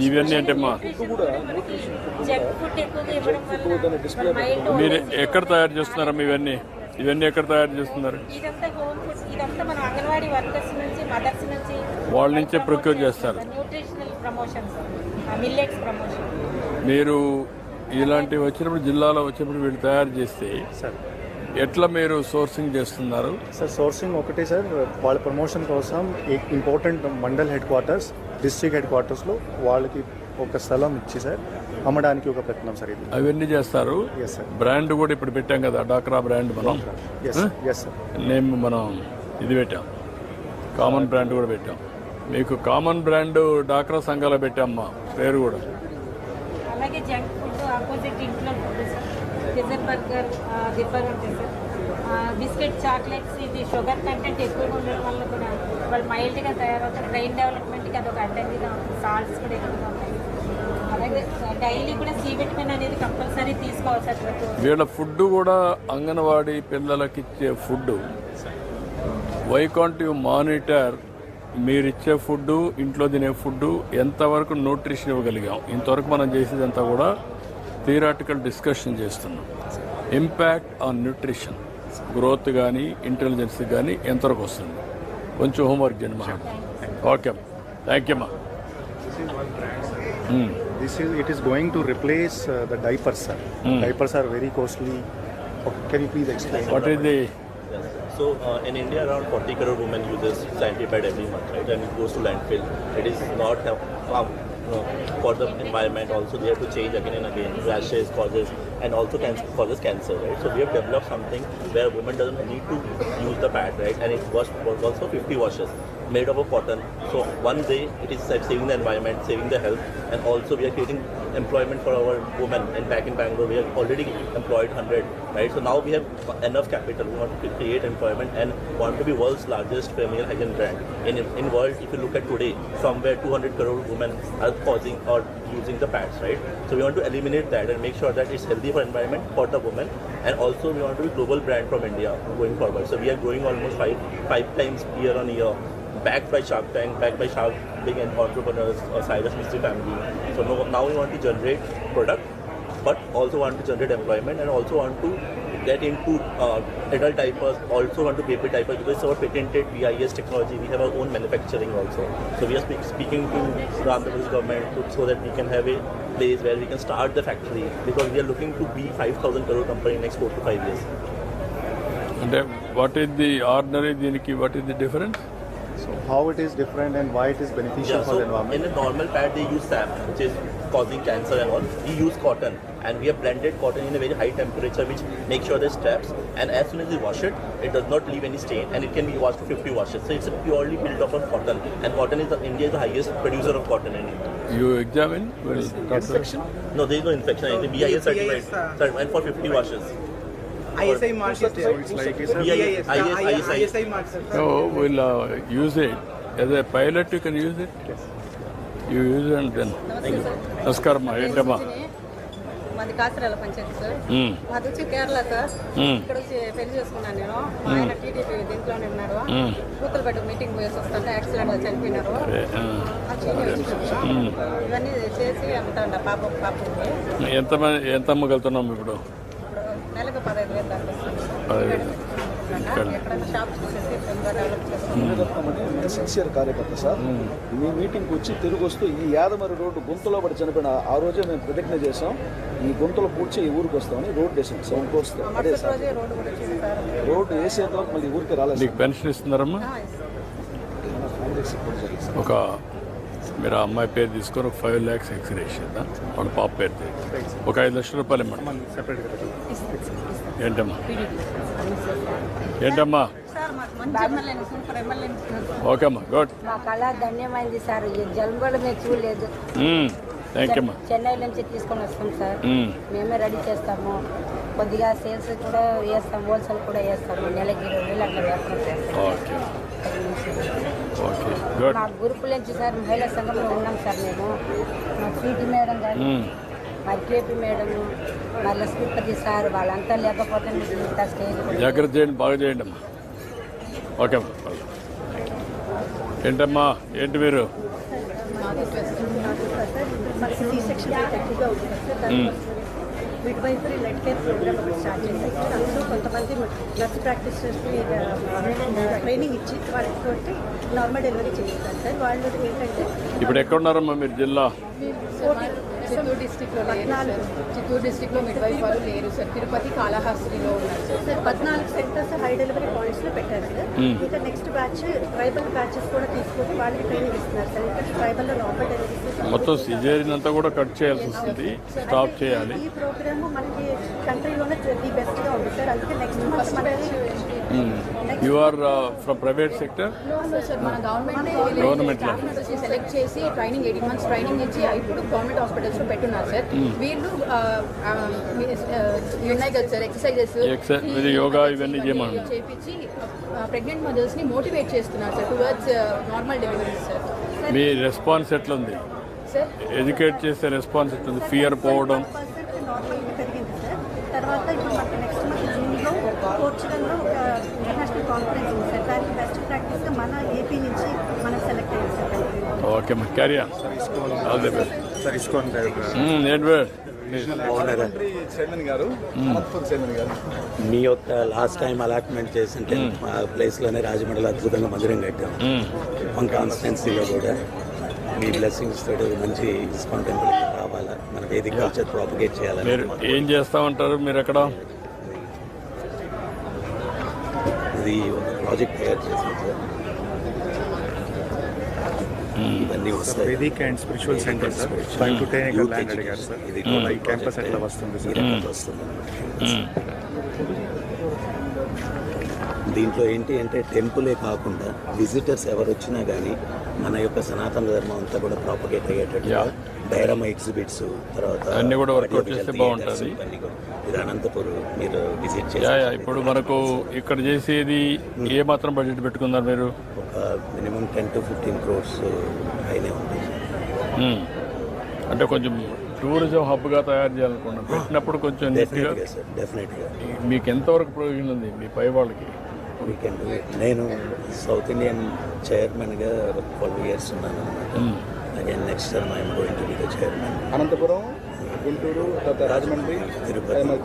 ఇవన్నీ అంటే అమ్మా మీరు ఎక్కడ తయారు చేస్తున్నారమ్మా ఇవన్నీ ఎక్కడ తయారు చేస్తున్నారు? వాళ్ళ నుంచే ప్రొక్యూర్ చేస్తారు. మీరు ఇలాంటివి వచ్చినప్పుడు జిల్లాలో వచ్చినప్పుడు వీళ్ళు తయారు చేస్తే ఎట్లా మీరు సోర్సింగ్ చేస్తున్నారు? సార్ సోర్సింగ్ ఒకటే సార్, వాళ్ళ ప్రమోషన్ కోసం important mandal head quarters, district head క్వార్టర్స్లో వాళ్ళకి ఒక స్థలం ఇచ్చి సార్ అమ్మడానికి ఒక ప్రయత్నం సార్ ఇది. అవన్నీ చేస్తారు. బ్రాండ్ కూడా ఇప్పుడు పెట్టాం కదా, డాక్రా బ్రాండ్ మనం నేమ్ మనం ఇది పెట్టాం, కామన్ బ్రాండ్ కూడా పెట్టాం. మీకు కామన్ బ్రాండ్ డాక్రా సంఘాలు పెట్టామ్మా పేరు కూడా. అలాగే జంక్ ఫుడ్ ఆపోజిట్ ఇంట్లో పిజ్జా బర్గర్ దిబ్బర్ ఉంటుంది సార్. బిస్కెట్ చాక్లెట్స్ ఇది షుగర్ కంటెంట్ ఎక్కువగా ఉండడం వల్ల కూడా వాళ్ళు మైల్డ్గా తయారవుతారు. బ్రెయిన్ డెవలప్మెంట్కి అదొక అడ్డంకిగా ఉంటుంది. సాల్ట్స్ కూడా ఎక్కువగా ఉంటాయి. అలాగే డైలీ కూడా సి విటమిన్ అనేది కంపల్సరీ తీసుకోవాలి సార్. వీళ్ళ ఫుడ్ కూడా అంగన్వాడీ పిల్లలకి ఇచ్చే food why can't you monitor? మీరు ఇచ్చే ఫుడ్, ఇంట్లో తినే ఫుడ్ ఎంతవరకు న్యూట్రిషన్ ఇవ్వగలిగాం? ఇంతవరకు మనం చేసేదంతా కూడా థియరాటికల్ డిస్కషన్ చేస్తున్నాం. ఇంపాక్ట్ ఆన్ న్యూట్రిషన్, గ్రోత్ కానీ ఇంటెలిజెన్స్ కానీ ఎంతవరకు వస్తుంది? కొంచెం హోంవర్క్ చేయండి మా. ఓకే అమ్మా, థ్యాంక్ యూ అమ్మా. It is going to replace the diapers, sir. Diapers are very costly. Can you please explain? What is the... So in India, around 40 crore women uses sanitary pad every month, right? And it goes to landfill. It is not for the environment. Also, they have to change again and again. Rashes causes, and also causes cancer, right? So we have developed something where women doesn't need to use the pad, right? And it was also 50 washes made of cotton. So one day it is saving the environment, saving the health, and also we are creating employment for our women. And back in Bangalore, we have already employed 100, right? So now we have enough capital. We want to create employment and want to be world's largest female hygiene brand. In world, if you look at today, somewhere 200 crore women are causing or using the pads, right? So we want to eliminate that and make sure that it's healthy for environment, for the women, and also we want to be global brand from India going forward. So we are growing almost five times year on year, backed by Shark Tank, backed by Shark big entrepreneurs or Cyrus Mystery family. So now we want to generate product, but also want to generate employment, and also want to get into adult diapers, also want to baby diapers, because it's our patented BIS technology. We have our own manufacturing also. So we are speaking to the Andhra Pradesh government so that we can have a place where we can start the factory, because we are looking to be 5,000 crore company in next 4 to 5 years. And what is the ordinary diniki? What is the difference? So how it is different and why it is beneficial for the environment? In a normal pad they use SAP, which is causing cancer and all. We use cotton, and we have blended cotton in a very high temperature, which makes sure the straps, and as soon as you wash it, it does not leave any stain, and it can be washed to 50 washes. So it's purely built up on cotton, and cotton is India is the highest producer of cotton in India. You examine? Inspection? No, there is no inspection. It's BIS certified, and for 50 washes. ISI mark is there. It's like ISI mark, sir. So we'll use it as a pilot. You can use it. Yes. You use it and then. Namaskaram, ఏంటమ్మా? మాది కాసిరాల panchayat sir. మాది వచ్చి Kerala sir. ఇక్కడ వచ్చి పెళ్లి చేసుకున్నాను నేను. మా ఆయన టీడీపీ దీంట్లోనే ఉన్నారు. కూతురుపేట మీటింగ్ పోయేసి వస్తుంటే యాక్సిడెంట్ గా చనిపోయినారు. ఇవన్నీ చేసి అమ్ముతాండ పాపకి. ఎంత అమ్మగలుగుతున్నాం ఇప్పుడు? నెలకు 15,000 దాకా. సిన్సియర్ కార్యకర్త సార్. మీ మీటింగ్కి వచ్చి తిరిగి వస్తూ ఈ యాదమరి రోడ్డు గుంతలో పడి చనిపోయిన ఆ రోజే మేము ప్రతిజ్ఞ చేసాం, ఈ గుంతలో పూడ్చి ఈ ఊరికి వస్తామని రోడ్డు వేసాం. 7 కోర్స్ అదే సార్. రోడ్డు వేసేంత వరకు మళ్ళీ ఊరికి రాలేదు. మీకు పెన్షన్ ఇస్తున్నారమ్మా? ఒక మీరు అమ్మాయి పేరు తీసుకొని ఒక 5 lakhs ఎక్స్రేషన్ చేద్దాం, వాళ్ళ పాప పేరు ఒక 5 లక్షల రూపాయలు ఇవ్వండి. ఏంటమ్మా ఓకే అమ్మా, గుడ్. మా కళ ధన్యమైంది సార్. ఈ జన్మ కూడా మేము చూడలేదు. థ్యాంక్ యూ అమ్మా. చెన్నై నుంచి తీసుకొని వస్తాం సార్. మేమే రెడీ చేస్తాము. కొద్దిగా సేల్స్ కూడా వేస్తాం, హోల్సేల్ కూడా వేస్తాము. నెలకి 20,000 అట్లా వ్యాపారం చేస్తాం. Okay okay, good. మా గ్రూపుల నుంచి సార్ మహిళా సంఘంలో ఉన్నాం సార్ మేము. మా స్వీటీ మేడం కానీ, మా కేపీ మేడం, మా లక్ష్మీపతి సార్, వాళ్ళంతా లేకపోతే ఇంత స్టేజ్ జాగ్రత్త చేయండి, బాగా చేయండి అమ్మా. ఓకే అమ్మా. ఏంటమ్మా, ఏంటి మీరు? కాంపిటీషన్ రేట్ ఎక్కువగా ఉంటుంది సార్. దానికోసం మిడ్వైఫరీ లెట్ కేర్ ప్రోగ్రామ్ ఒకటి స్టార్ట్ చేశారు సార్. అందులో కొంతమంది నర్స్ ప్రాక్టీషనర్స్కి ట్రైనింగ్ ఇచ్చి వాళ్ళకి నార్మల్ డెలివరీ చేస్తారు సార్. వాళ్ళు ఏంటంటే ఇప్పుడు ఎక్కడున్నారమ్మా మీరు జిల్లా? చిత్తూరు డిస్టిక్లో చిత్తూరు డిస్టిక్లో మిడ్వైఫ్ వాళ్ళు లేరు సార్. తిరుపతి కాళహస్తిలో ఉన్నారు sir. Sir 14 centres high delivery పాయింట్స్లో పెట్టారు సార్. ఇంకా నెక్స్ట్ బ్యాచ్ ట్రైబల్ బ్యాచెస్ కూడా తీసుకొని వాళ్ళకి ట్రైనింగ్ ఇస్తున్నారు సార్. ఇంకా ట్రైబల్లో నార్మల్ డెలివరీ మొత్తం సిజేరియన్ అంతా కూడా కట్ చేయాల్సి వస్తుంది, స్టాప్ చేయాలి. ఈ ప్రోగ్రామ్ మనకి కంట్రీలోనే ది బెస్ట్గా ఉంది సార్. అందుకే నెక్స్ట్ మంత్ మనకి you are from private sector? Sir మన గవర్నమెంట్ సెలెక్ట్ చేసి ట్రైనింగ్ 18 months ట్రైనింగ్ ఇచ్చి ఇప్పుడు గవర్నమెంట్ హాస్పిటల్స్లో పెట్టున్నారు సార్. వీళ్ళు ఉన్నాయి కదా సార్ ఎక్సర్సైజెస్ యోగా ఇవన్నీ చేయమని చేపించి ప్రెగ్నెంట్ మదర్స్ని మోటివేట్ చేస్తున్నారు sir towards normal delivery sir. మీ రెస్పాన్స్ ఎట్లుంది? సార్ ఎడ్యుకేట్ చేసే రెస్పాన్స్ ఎట్లుంది? ఫియర్ పోవడం నార్మల్గా పెరిగింది సార్. తర్వాత ఇప్పుడు మనకి నెక్స్ట్ మంత్ జూన్లో పోర్చుగల్లో ఒక ఇంటర్నేషనల్ కాన్ఫరెన్స్ ఉంది సార్. దానికి బెస్ట్ ప్రాక్టీస్గా మన ఏపీ నుంచి మనం సెలెక్ట్ అయ్యాం సార్ కంట్రీ. ఓకే మా carry on. All the best sir ISKCON chairman గారు, అనంతపురం చైర్మన్ గారు, మీ యొక్క లాస్ట్ టైం అలాట్మెంట్ చేసింటే మా ప్లేస్లోనే రాజమండ్రిలో అద్భుతంగా మందిరం కట్టాం. మన కాన్స్టిట్యున్సీలో కూడా మీ బ్లెస్సింగ్స్ తోటి మంచి ఇస్కాన్ టెంపుల్కి రావాలా, మనకి ఏది కల్చర్ ప్రాపగేట్ చేయాలని. మీరు ఏం చేస్తా ఉంటారు మీరు అక్కడ? ఇది ఒక ప్రాజెక్ట్ తయారు చేసాం సార్. ఇవన్నీ వస్తాయి. Vedic and spiritual centre sir. 5 to 10 acre land అడిగారు సార్. ఇది ఈ క్యాంపస్ ఎట్లా వస్తుంది సార్? దీంట్లో ఏంటి అంటే టెంపులే కాకుండా విజిటర్స్ ఎవరు వచ్చినా కానీ మన యొక్క సనాతన ధర్మం అంతా కూడా ప్రాపగేట్ అయ్యేటట్టుగా డైరమా ఎగ్జిబిట్స్, తర్వాత అన్ని కూడా వర్కౌట్ చేస్తే బాగుంటుంది. ఇది అనంతపురం మీరు విజిట్ చేయాలి. ఇప్పుడు మనకు ఇక్కడ చేసేది ఏ మాత్రం బడ్జెట్ పెట్టుకున్నారు మీరు? ఒక మినిమం 10 to 15 crores అయినే ఉంటుంది. అంటే కొంచెం టూరిజం హబ్గా తయారు చేయాలనుకున్నాను. పెట్టినప్పుడు కొంచెం నీట్గా డెఫినెట్గా మీకు ఎంతవరకు ప్రయోజనం ఉంది మీ పై వాళ్ళకి? వీకెండ్ నేను సౌత్ ఇండియన్ చైర్మన్గా 12 years ఉన్నాను అనమాట. Again next term I'm going to be the chairman. Anantapuram, Guntur, తర్వాత రాజమండ్రి,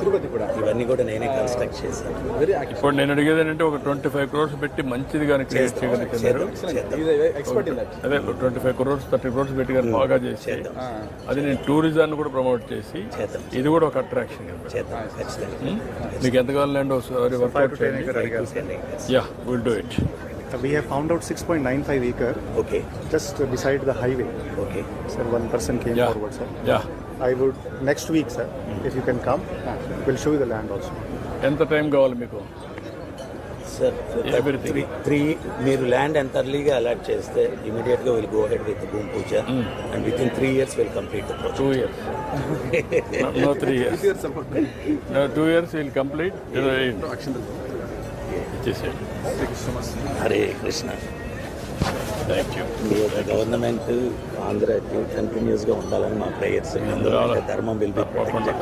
తిరుపతి కూడా ఇవన్నీ కూడా నేనే కన్స్ట్రక్ట్ చేశాను. వెరీ ఇప్పుడు నేను అడిగేది ఏంటంటే ఒక 25 crores పెట్టి మంచిది కానీ క్రియేట్ చేయగలుగుతున్నారు. Expert in that. అదే 25 crores 30 crores పెట్టి కానీ బాగా చేసి అది నేను టూరిజాన్ని కూడా ప్రమోట్ చేసి ఇది కూడా ఒక అట్రాక్షన్. మీకు ఎంత కావాలండి ఒకసారి వర్కౌట్ చేయండి. Yeah will do it. We have found out 6.95 acre. Okay. Just beside the highway. Okay. Sir, one person came forward, sir. Yeah. I would next week, sir, if you can come, we'll show you the land also. ఎంత time కావాలి మీకు? Sir మీరు land ఎంత అర్లీగా allot చేస్తే ఇమీడియట్గా will go ahead with bhoomi puja and with in 3 years will complete the project. 2 years. No 3 years. No 2 years will complete. Hare Krishna. Thank you. మీ యొక్క గవర్నమెంట్ ఆంధ్రాకి కంటిన్యూస్గా ఉండాలని మా ప్రేయర్స్. ధర్మం will be protected.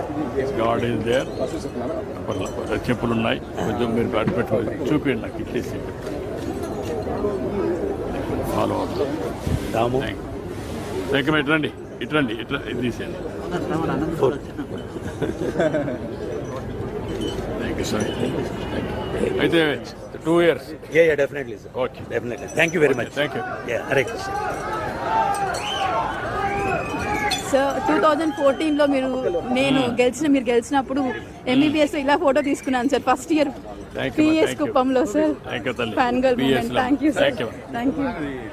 God is there. చెప్పులు ఉన్నాయి కొంచెం మీరు బ్యాట్ పెట్టుకోవాలి. చూపించండి నాకు ఇచ్చేసి ఫాలో అవుతాం. రాము థ్యాంక్ యూ. ఇట్రండి ఇట్రండి ఇట్లా ఇది తీసేయండి. Thank you sir. అయితే 2 years. Yeah, definitely, sir. Okay. Definitely. Thank you very much. Thank you. Yeah, Hare Krishna. Sir 2014లో మీరు గెలిచినప్పుడు MBBS ఇలా ఫోటో తీసుకున్నాను సార్. ఫస్ట్ ఇయర్ PS కుప్పంలో sir. Fan girl moment. Thank you sir. Thank you.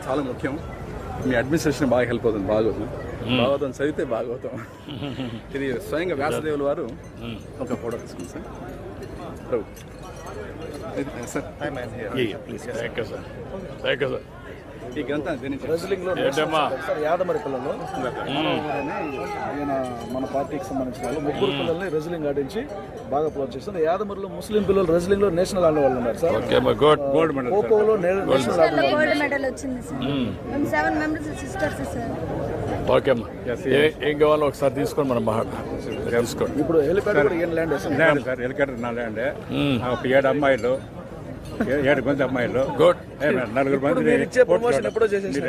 చాలా ముఖ్యం. మీ administration బాగా help అవుతుంది. భాగవతం చదివితే భాగవతం. ఇది స్వయంగా వ్యాసదేవుల వారు ఒక ఫోటో తీసుకుంది sir. Sir thank you sir. Thank you sir. ఈ గ్రంథం రెజ్లింగ్లో సార్ యాదమరి పిల్లలు ఆయన మన పార్టీకి సంబంధించిన వాళ్ళు ముగ్గురు పిల్లల్ని రెజ్లింగ్ ఆడించి బాగా ప్రోత్సహిస్తారు. యాదమరిలో ముస్లిం పిల్లలు రెజ్లింగ్లో నేషనల్ ఆడే వాళ్ళు ఉన్నారు సార్. ఖోఖోలో నేషనల్ గోల్డ్ మెడల్ వచ్చింది సార్. మేము 7 members సిస్టర్స్ సార్. ఓకే అమ్మా. ఏం కావాలో ఒకసారి తీసుకొని మనం తీసుకోండి. ఇప్పుడు హెలికాప్టర్ కూడా ఏం ల్యాండ్ ల్యాండ్ సార్. హెలికాప్టర్ నా ల్యాండ్. ఒక 7 అమ్మాయిలు 7 మంది అమ్మాయిలు, గుడ్. 4 మంది ప్రమోషన్ ఎప్పుడో చేసేసి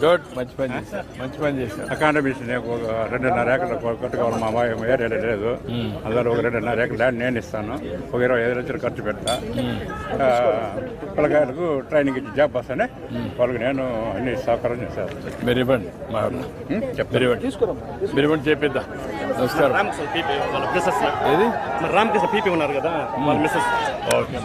గుడ్, మంచి పని చేశారు, మంచి పని చేశారు. అకాడమిషన్ 2.5 ఎకరాలు కట్టుకోవాలి. మా ఏరియాలో లేదు. అందులో ఒక 2.5 ఎకరాలు ల్యాండ్ నేను ఇస్తాను. ఒక 25 లక్షలు ఖర్చు పెడతా. పిల్లకాయలకు ట్రైనింగ్ ఇచ్చి జాబ్ వస్తానే వాళ్ళకి నేను అన్ని సహకారం చేశాను. మీరు ఇవ్వండి, మీరు ఇవ్వండి, మీరు ఇవ్వండి, చేపిద్దాం. నమస్కారం. ఏది రామకృష్ణ పీపీ ఉన్నారు కదా వాళ్ళ మిస్సెస్. ఓకే.